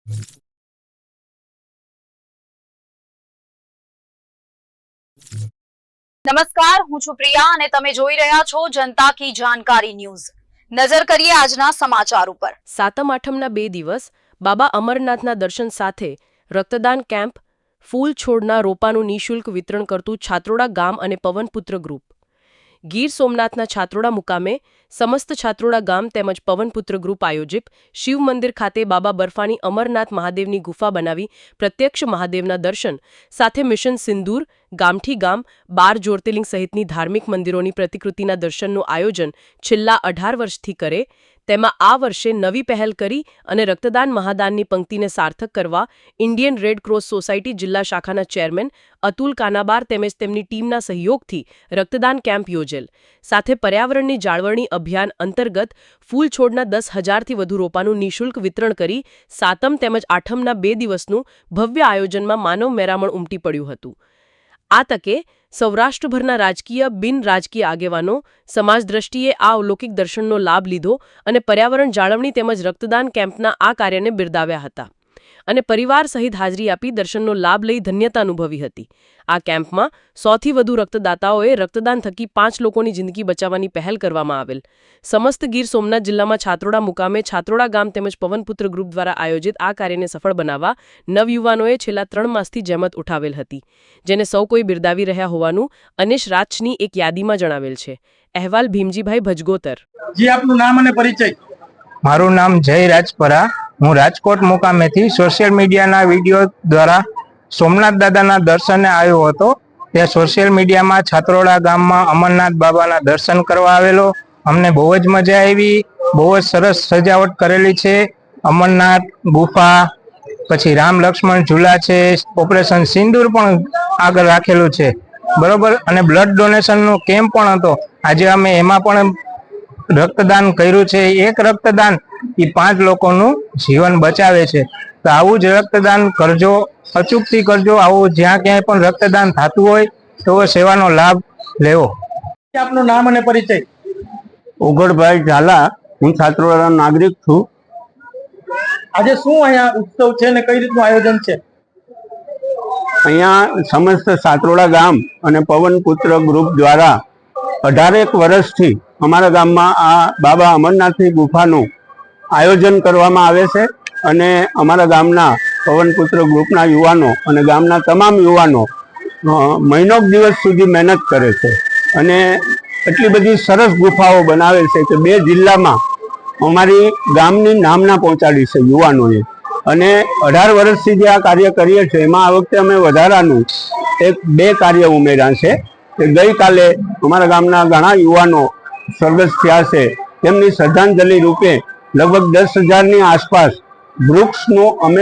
નમસ્કાર, હું છું પ્રિયા અને તમે જોઈ રહ્યા છો જનતા કી જાણકારી ન્યૂઝ। નજર કરીએ આજના સમાચાર ઉપર। સાતમ આઠમના 2 દિવસ બાબા અમરનાથના દર્શન સાથે રક્તદાન કેમ્પ, ફૂલ છોડના રોપાનું નિઃશુલ્ક વિતરણ કરતું છાત્રોડા ગામ અને પવનપુત્ર ગ્રુપ। ગીર સોમનાથના છાત્રોડા મુકામે સમસ્ત છાત્રોડા ગામ તેમજ પવનપુત્ર ગ્રુપ આયોજિત શિવ મંદિર ખાતે બાબા બર્ફાની અમરનાથ મહાદેવની ગુફા બનાવી પ્રત્યક્ષ મહાદેવના દર્શન સાથે મિશન સિંદૂર, ગામઠી ગામ, 12 જ્યોતિર્લિંગ સહિતની ધાર્મિક મંદિરોની પ્રતિકૃતિના દર્શનનું આયોજન છેલ્લા 18 વર્ષથી કરે તેમાં આ વર્ષે નવી પહેલ કરી અને રક્તદાન મહાદાનની પંક્તિને સાર્થક કરવા ઇન્ડિયન રેડ ક્રોસ સોસાયટી જિલ્લા શાખાના ચેરમેન અતુલ કાનાબાર તેમજ તેમની ટીમના સહયોગથી રક્તદાન કેમ્પ યોજેલ સાથે પર્યાવરણની જાળવણી અભિયાન અંતર્ગત ફૂલ છોડના 10,000થી વધુ રોપાનું નિઃશુલ્ક વિતરણ કરી સાતમ તેમજ આઠમના 2 દિવસનું ભવ્ય આયોજનમાં માનવ મેરામણ ઉમટી પડ્યું હતું। આ તકે સૌરાષ્ટ્રભરના રાજકીય બિન રાજકીય આગેવાનો સમાજ દ્રષ્ટિએ આ અલૌકિક દર્શનનો લાભ લીધો અને પર્યાવરણ જાળવણી તેમજ રક્તદાન કેમ્પના આ કાર્યને બિરદાવ્યા હતા અને પરિવાર સહિત હાજરી આપી દર્શનનો લાભ લઈ ધન્યતા અનુભવી હતી। આ કેમ્પમાં 100થી વધુ રક્તદાતાઓએ રક્તદાન થકી 5 લોકોની જિંદગી બચાવવાની પહેલ કરવામાં આવેલ। સમસ્ત ગીર સોમનાથ જિલ્લામાં છાત્રોડા મુકામે છાત્રોડા ગામ તેમજ પવનપુત્ર ગ્રુપ દ્વારા આયોજિત આ કાર્યને સફળ બનાવવા નવયુવાનોએ છેલ્લા 3 માસથી જહેમત ઉઠાવેલ હતી, જેને સૌ કોઈ બિરદાવી રહ્યા હોવાનું અનિશ રાજની એક યાદીમાં જણાવેલ છે। અહેવાલ ભીમજીભાઈ ભજગોતર। જી, આપનું નામ અને પરિચય? મારું નામ જય રાજપરા। હું રાજકોટ મુકામેથી સોશિયલ મીડિયાના વિડીયો દ્વારા સોમનાથ દાદાના દર્શને આવ્યો હતો। તે સોશિયલ મીડિયામાં છાત્રોડા ગામમાં અમરનાથ બાબાના દર્શન કરવા આવેલો। અમને બહુ જ મજા આવી। બહુ જ સરસ સજાવટ કરેલી છે। અમરનાથ ગુફા, પછી રામ લક્ષ્મણ ઝૂલા છે, ઓપરેશન સિંદૂર પણ આગળ રાખેલું છે, બરોબર। અને બ્લડ ડોનેશનનો કેમ્પ પણ હતો। આજે અમે એમાં પણ રક્તદાન કર્યું છે। એક રક્તદાન એ 5 લોકોનું જીવન બચાવે છે। તો આવું જ રક્તદાન કરજો, અચૂકથી કરજો। આવું જ્યાં ક્યાંય પણ રક્તદાન થતું હોય તો સેવાનો લાભ લેવો। આપનું નામ અને પરિચય? ઓગળભાઈ ઝાલા। હું છાત્રોડાનો નાગરિક છું। આજે શું અહીંયા ઉત્સવ છે અને કઈ રીતનું આયોજન છે? અહીંયા સમસ્ત છાત્રોડા ગામ અને પવનપુત્ર ગ્રુપ દ્વારા 18 વર્ષથી અમારા ગામમાં આ બાબા અમરનાથની ગુફાનું આયોજન કરવામાં આવે છે અને અમારા ગામના પવનપુત્ર ગ્રુપના યુવાનો અને ગામના તમામ યુવાનો મહિનો દિવસ સુધી મહેનત કરે છે અને એટલી બધી સરસ ગુફાઓ બનાવે છે કે 2 જિલ્લામાં અમારી ગામની નામના પહોંચાડી છે યુવાનોએ। અને 18 વર્ષથી જે આ કાર્ય કરીએ છીએ એમાં આ વખતે અમે વધારાનું 2 કાર્ય ઉમેર્યા છે કે ગઈકાલે અમારા ગામના ઘણા યુવાનો સ્વર્ગસ્થ થયા છે, તેમની શ્રદ્ધાંજલિ રૂપે લગભગ 10,000ની આસપાસ વૃક્ષનું અમે